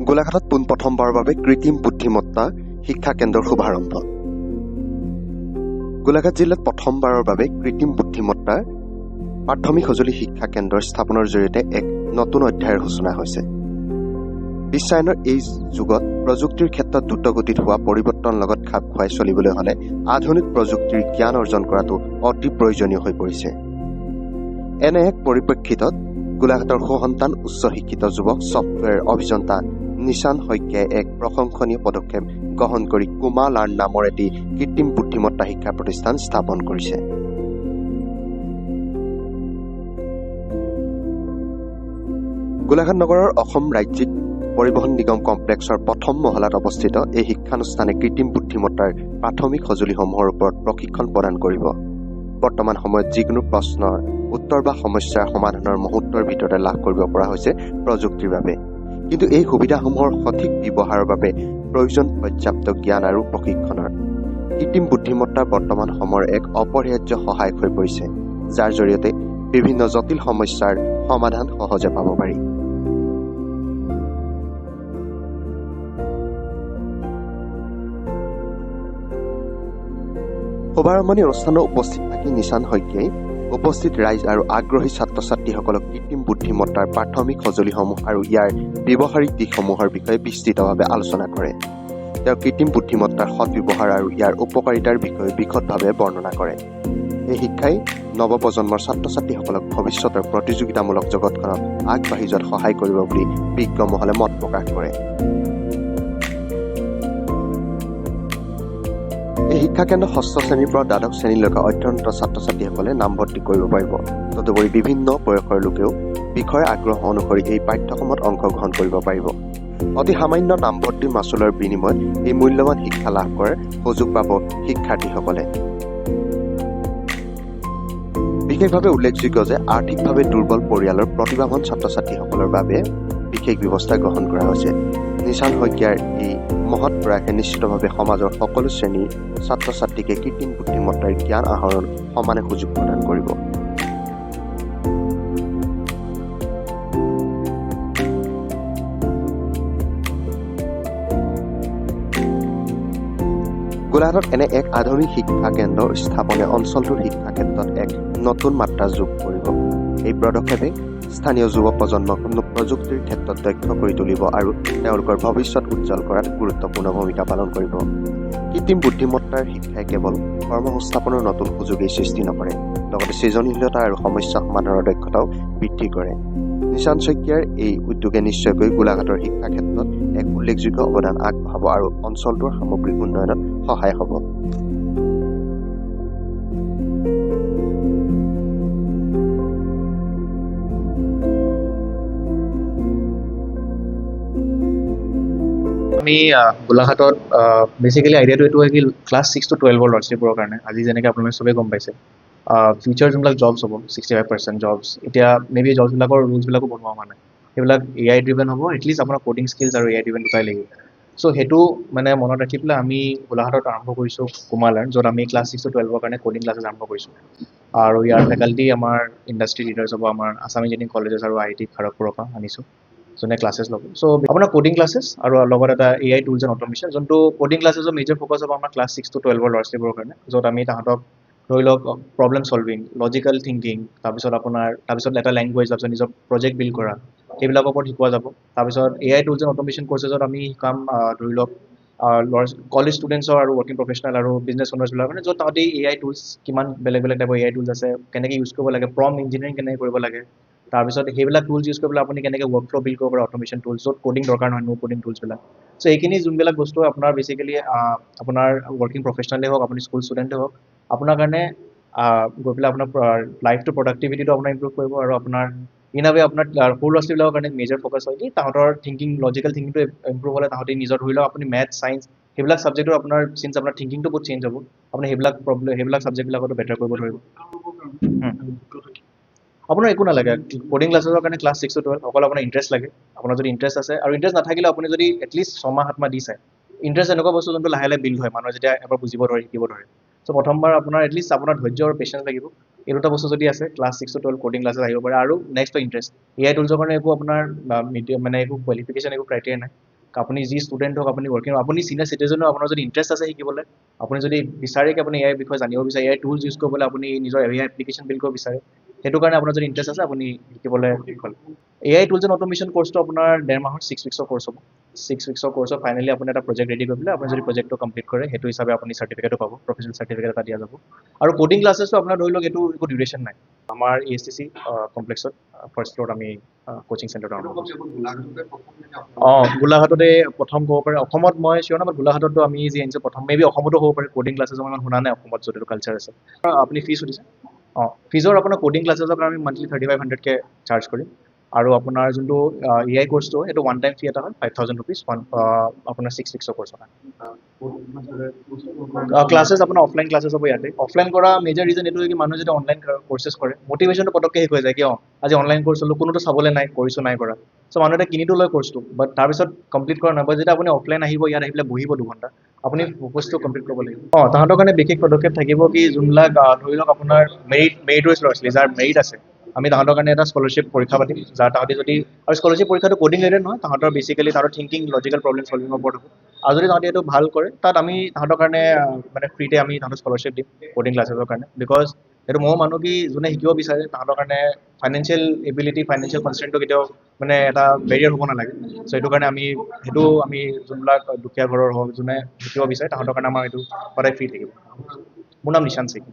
গোলাঘাটত পোনপ্ৰথমবাৰৰ বাবে কৃত্ৰিম বুদ্ধিমত্তা শিক্ষা কেন্দ্ৰৰ শুভাৰম্ভ। গোলাঘাট জিলাত প্ৰথমবাৰৰ বাবে কৃত্ৰিম বুদ্ধিমত্তাৰ প্ৰাথমিক সঁজুলি শিক্ষা কেন্দ্ৰৰ স্থাপনৰ জৰিয়তে এক নতুন অধ্যায়ৰ সূচনা হৈছে। বিশ্বায়নৰ এই যুগত প্ৰযুক্তিৰ ক্ষেত্ৰত দ্ৰুতগতিত হোৱা পৰিৱৰ্তনৰ লগত খাপ খুৱাই চলিবলৈ হ'লে আধুনিক প্ৰযুক্তিৰ জ্ঞান অৰ্জন কৰাটো অতি প্ৰয়োজনীয় হৈ পৰিছে। এনে এক পৰিপ্ৰেক্ষিতত গোলাঘাটৰ সুসন্তান উচ্চ শিক্ষিত যুৱক ছফ্টৱেৰ অভিযন্তা নিশান শইকীয়াই এক প্ৰশংসনীয় পদক্ষেপ গ্ৰহণ কৰি কুমা লাৰ্ণ নামৰ এটি কৃত্ৰিম বুদ্ধিমত্তা শিক্ষা প্ৰতিষ্ঠান স্থাপন কৰিছে। গোলাঘাট নগৰৰ অসম ৰাজ্যিক পৰিবহণ নিগম কমপ্লেক্সৰ প্ৰথম মহলাত অৱস্থিত এই শিক্ষানুষ্ঠানে কৃত্ৰিম বুদ্ধিমত্তাৰ প্ৰাথমিক সঁজুলিসমূহৰ ওপৰত প্ৰশিক্ষণ প্ৰদান কৰিব। বৰ্তমান সময়ত যিকোনো প্ৰশ্নৰ উত্তৰ বা সমস্যাৰ সমাধানৰ মুহূৰ্তৰ ভিতৰতে লাভ কৰিব পৰা হৈছে প্ৰযুক্তিৰ বাবে। কিন্তু এই সুবিধাসমূহৰ সঠিক ব্যৱহাৰৰ বাবে প্ৰয়োজন পৰ্যাপ্ত জ্ঞান আৰু প্ৰশিক্ষণৰ। কৃত্ৰিম বুদ্ধিমত্তা বৰ্তমান সময়ৰ এক অপৰিহাৰ্য সহায়ক হৈ পৰিছে, যাৰ জৰিয়তে বিভিন্ন জটিল সমস্যাৰ সমাধান সহজে পাব পাৰি। শুভাৰম্ভণি অনুষ্ঠানত উপস্থিত থাকি নিশান শইকীয়াই উপস্থিত ৰাইজ আৰু আগ্ৰহী ছাত্ৰ ছাত্ৰীসকলক কৃত্ৰিম বুদ্ধিমত্তাৰ প্ৰাথমিক সঁজুলিসমূহ আৰু ইয়াৰ ব্যৱহাৰিক দিশসমূহৰ বিষয়ে বিস্তৃতভাৱে আলোচনা কৰে। তেওঁ কৃত্ৰিম বুদ্ধিমত্তাৰ সৎব্যৱহাৰ আৰু ইয়াৰ উপকাৰিতাৰ বিষয়ে বিশদভাৱে বৰ্ণনা কৰে। এই শিক্ষাই নৱপ্ৰজন্মৰ ছাত্ৰ ছাত্ৰীসকলক ভৱিষ্যতৰ প্ৰতিযোগিতামূলক জগতখনত আগবাঢ়ি যোৱাত সহায় কৰিব বুলি বিজ্ঞ মহলে মত প্ৰকাশ কৰে। এই শিক্ষা কেন্দ্ৰ ষষ্ঠ শ্ৰেণীৰ পৰা দ্বাদশ শ্ৰেণীলৈকে অধ্যয়নৰত ছাত্ৰ ছাত্ৰীসকলে নামভৰ্তি কৰিব পাৰিব। তদুপৰি বিভিন্ন বয়সৰ লোকেও বিষয়ৰ আগ্ৰহ অনুসৰি এই পাঠ্যক্ৰমত অংশগ্ৰহণ কৰিব পাৰিব। অতি সামান্য নামভৰ্তি মাচুলৰ বিনিময়ত এই মূল্যৱান শিক্ষা লাভ কৰাৰ সুযোগ পাব শিক্ষাৰ্থীসকলে। বিশেষভাৱে উল্লেখযোগ্য যে আৰ্থিকভাৱে দুৰ্বল পৰিয়ালৰ প্ৰতিভাৱান ছাত্ৰ ছাত্ৰীসকলৰ বাবে বিশেষ ব্যৱস্থা গ্ৰহণ কৰা হৈছে। নিশান শইকীয়াৰ এই মহৎ প্ৰয়াসে নিশ্চিতভাৱে সমাজৰ সকলো শ্ৰেণীৰ ছাত্ৰ ছাত্ৰীকে কৃত্ৰিম বুদ্ধিমত্তাৰ জ্ঞান আহৰণ সমানে সুযোগ প্ৰদান কৰিব। গোলাঘাটত এনে এক আধুনিক শিক্ষা কেন্দ্ৰ স্থাপনে অঞ্চলটোৰ শিক্ষা ক্ষেত্ৰত এক নতুন মাত্ৰা যোগ কৰিব। এই পদক্ষেপে স্থানীয় যুৱ প্ৰজন্মক প্ৰযুক্তিৰ ক্ষেত্ৰত দক্ষ কৰি তুলিব আৰু তেওঁলোকৰ ভৱিষ্যত উজ্জ্বল কৰাত গুৰুত্বপূৰ্ণ ভূমিকা পালন কৰিব। কৃত্ৰিম বুদ্ধিমত্তাৰ শিক্ষাই কেৱল কৰ্মসংস্থাপনৰ নতুন সুযোগেই সৃষ্টি নকৰে, লগতে সৃজনীশীলতা আৰু সমস্যা সমাধানৰ দক্ষতাও বৃদ্ধি কৰে। নিশান শইকীয়াৰ এই উদ্যোগে নিশ্চয়কৈ গোলাঘাটৰ শিক্ষা ক্ষেত্ৰত এক উল্লেখযোগ্য অৱদান আগবঢ়াব আৰু অঞ্চলটোৰ সামগ্ৰিক উন্নয়নত সহায় হ'ব। আমি গোলাঘাটত বেচিকেলি আইডিয়াটো এইটো হয় কি ক্লাছ 6 to 12 ল'ৰা ছোৱালীবোৰৰ কাৰণে আজি যেনেকৈ আপোনালোকে চবেই গম পাইছে ফিউচাৰ যোনবিলাক জবছ হ'ব 65% জবছ এতিয়া মেবি জবছবিলাকৰ ৰুলছবিলাকো বনোৱা হোৱা নাই, সেইবিলাক AI ড্ৰিভেন হ'ব। এটলিষ্ট আপোনাৰ কোডিং স্কিলছ আৰু AI ড্ৰিভেন দুটাই লাগিব। চ' সেইটো মানে মনত ৰাখি পেলাই আমি গোলাঘাটত আৰম্ভ কৰিছোঁ কুমা লাৰ্ণ, য'ত আমি ক্লাছ 6 to 12 কাৰণে কোডিং ক্লাছেছ আৰম্ভ কৰিছোঁ। আৰু ইয়াৰ ফেকাল্টি আমাৰ ইণ্ডাষ্ট্ৰি লিডাৰ্ছ হ'ব, আমাৰ আছাম ইঞ্জিনিয়াৰিং কলেজেছ আৰু IIT খড়গপুৰৰ পৰা আনিছোঁ যোনে ক্লাছেছ ল'ব। চ' আপোনাৰ কোডিং ক্লাছেছ আৰু লগত এটা AI টুলছ এণ্ড অট'মেশ্যন, যোনটো কোডিং ক্লাছেছৰ মেজৰ ফ'কাছ হ'ব আমাৰ ক্লাছ 6 to 12 ল'ৰা ছোৱালীবোৰৰ কাৰণে, য'ত আমি তাহাঁতক ধৰি লওক প্ৰব্লেম চলভিং, লজিকেল থিংকিং, তাৰপিছত এটা লেংগুৱেজ, তাৰপিছত নিজৰ প্ৰজেক্ট বিল্ড কৰা, সেইবিলাকৰ ওপৰত শিকোৱা যাব। তাৰপিছত AI টুলছ এণ্ড অট'মেশ্যন কৰ্চেছত আমি শিকাম ধৰি লওক কলেজ ষ্টুডেণ্টছৰ আৰু ৱৰ্কিং প্ৰফেচনেল আৰু বিজনেছ অ'নাৰ্ছবিলাকৰ কাৰণে, য'ত তাহাঁতি AI টুলছ কিমান বেলেগ বেলেগ টাইপৰ AI টুলছ আছে, কেনেকৈ ইউজ কৰিব লাগে, প্ৰম্পট ইঞ্জিনিয়াৰিং কেনেকৈ কৰিব লাগে, তাৰপিছত সেইবিলাক টুলছ ইউজ কৰি পেলাই আপুনি কেনেকৈ ৱৰ্ক ফ্ল' বিল্ড কৰিব পাৰে অট'মেশ্যন টুলছ, য'ত কোডিং দৰকাৰ নহয়, নো কোডিং টুলছবিলাক। চ' এইখিনি যোনবিলাক বস্তু আপোনাৰ বেচিকেলি আপোনাৰ ৱৰ্কিং প্ৰফেচনেলেই হওক, আপুনি স্কুল ষ্টুডেণ্টেই হওক, আপোনাৰ কাৰণে গৈ পেলাই আপোনাৰ লাইফটো প্ৰডাক্টিভিটিটো আপোনাৰ ইম্প্ৰুভ কৰিব আৰু আপোনাৰ ইন আ ৱে আপোনাৰ সৰু ল'ৰা ছোৱালীবিলাকৰ কাৰণে মেজৰ ফ'কাছ হয় কি তাহাঁতৰ থিংকিং, লজিকেল থিংকিংটো ইম্প্ৰুভ হ'লে তাহাঁতি নিজৰ ধৰি লওক আপুনি মেথছ চায়েন্স সেইবিলাক ছাবজেক্টৰ আপোনাৰ চিন্স আপোনাৰ থিংকিংটো বহুত চেঞ্জ হ'ব, আপুনি সেইবিলাক ছাবজেক্টবিলাকতো বেটাৰ কৰিব ধৰিব। আপোনাৰ একো নালাগে কোডিং ক্লাছেছৰ কাৰণে ক্লাছ 6 to 12 অকল আপোনাৰ ইণ্টাৰেষ্ট লাগে। আপোনাৰ যদি ইণ্টাৰেষ্ট আছে আৰু ইণ্টাৰেষ্ট নাথাকিলেও আপুনি যদি এটলিষ্ট 6 মাহ দি চায়, ইণ্টাৰেষ্ট এনেকুৱা বস্তু যোনটো লাহে লাহে বিল্ড হয়, মানুহে যেতিয়া এবাৰ বুজিব ধৰে, শিকিব ধৰে। চ' প্ৰথমবাৰ আপোনাৰ এটলিষ্ট আপোনাৰ ধৈৰ্য আৰু পেচেঞ্চ লাগিব। এই দুটা বস্তু যদি আছে ক্লাছ 6 to 12 কোডিং ক্লাছেছ আহিব পাৰে। আৰু নেক্সট ইণ্টাৰেষ্ট AI টুলছৰ কাৰণে একো আপোনাৰ মানে একো কোৱালিফিকেশ্যন একো ক্ৰাইটেৰিয়া নাই। আপুনি যি ষ্টুডেণ্ট হওক আপুনি ৱৰ্কিং আপুনি চিনিয়ৰ চিটিজেনো আপোনাৰ যদি ইণ্টাৰেষ্ট আছে শিকিবলৈ আপুনি যদি বিচাৰে কি আপুনি এআইৰ বিষয়ে জানিব বিচাৰে এআই টুলছ ইউজ কৰিবলৈ আপুনি নিজৰ এআই এপ্লিকেশ্যন বিল্ড কৰিব বিচাৰে সেইটো কাৰণে আপোনাৰ যদি ইণ্টাৰেষ্ট আছে আপুনি শিকিবলৈ হ'ল এআই টুলছ এণ্ড অট'মেশ্যন কৰ্চটো আপোনাৰ 1.5 মাহৰ 6 উইক্সৰ কৰ্চ হ'ব 6 উইক্সৰ কৰ্চত ফাইনেলি আপুনি এটা প্ৰজেক্ট ৰেডি কৰি পেলাই আপুনি যদি প্ৰজেক্টটো কমপ্লিট কৰে সেইটো হিচাপে আপুনি চাৰ্টিফিকেটো পাব প্ৰফেচনেল চাৰ্টিফিকেট এটা দিয়া যাব আৰু কোডিং ক্লাছেছটো আপোনাৰ ধৰি লওক এইটো একো ডিউৰেশ্যন নাই আমাৰ ESTC কমপ্লেক্সত ফাৰ্ষ্ট ফ্ল'ৰত আমি কোচিং চেণ্টাৰটো আৰম্ভ কৰিছোঁ গোলাঘাটতে প্ৰথম ক'ব পাৰে অসমত মই চিয়ৰ নহয় গোলাঘাটতো আমি যি আনিছোঁ প্ৰথম মেবি অসমতো হ'ব পাৰে কোডিং ক্লাছেছ মই ইমান শুনা নাই অসমত যদিটো কালচাৰ আছে আপুনি ফিজ সুধিছে ফিজৰ আপোনাৰ কোডিং ক্লাছেছৰ কাৰণে আমি মান্থলি 3500কে চাৰ্জ কৰিম আৰু আপোনাৰ যোনটো EI কৰ্চটো সেইটো ওৱান টাইম ফি এটা হয় 5000 ৰুপিজ আপোনাৰ 6 উইক্সৰ কৰ্চ হয় ক্লাছেছ আপোনাৰ অফলাইন ক্লাছেছ হ'ব ইয়াতে অফলাইন কৰা মেজৰ ৰিজন এইটো কি মানুহে যদি অনলাইন কৰ্চেছ কৰে মটিভেশ্যনটো পটককৈ শেষ হৈ যায় কিয় আজি অনলাইন কৰ্চ হ'লো কোনোতো চাবলৈ নাই কৰিছোঁ নাই কৰা চ' মানুহ এটা কিনিতো লয় কৰ্চটো বাট তাৰপিছত কমপ্লিট কৰা নহয় যেতিয়া আপুনি অফলাইন আহিব ইয়াত আহি পেলাই বহিব 2 ঘণ্টা আপুনি কৰ্চটো কমপ্লিট কৰিব লাগিব তাহাঁতৰ কাৰণে বিশেষ পদক্ষেপ থাকিব কি যোনবিলাক ধৰি লওক আপোনাৰ মেৰিট ৱাইজ ল'ৰা ছোৱালী যাৰ মেৰিট আছে আমি তাহাঁতৰ কাৰণে এটা স্কলাৰশ্বিপ পৰীক্ষা পাতিম যাৰ তাহাঁতি যদি আৰু স্কলাৰশ্বিপ পৰীক্ষাটো কোডিং ৰিলেটেড নহয় তাহাঁতৰ বেচিকেলি তাহাঁতৰ থিংকিং লজিকেল প্ৰব্লেম চলভিঙৰ ওপৰত হ'ব আৰু যদি তাহাঁতি এইটো ভাল কৰে তাত আমি তাহাঁতৰ কাৰণে মানে ফ্ৰীতে আমি তাহাঁতক স্কলাৰশ্বিপ দিম কোডিং ক্লাছেছৰ কাৰণে বিকজ এইটো ময়ো মানুহ কি যোনে শিকিব বিচাৰে তাহাঁতৰ কাৰণে ফাইনেন্সিয়েল এবিলিটি ফাইনেন্সিয়েল কনষ্ট্ৰেইনটো কেতিয়াও মানে এটা বেৰিয়াৰ হ'ব নালাগে চ' সেইটো কাৰণে আমি যোনবিলাক দুখীয়া ঘৰৰ হওক যোনে শিকিব বিচাৰে তাহাঁতৰ কাৰণে আমাৰ এইটো সদায় ফ্ৰী থাকিব মোৰ নাম নিশান সিং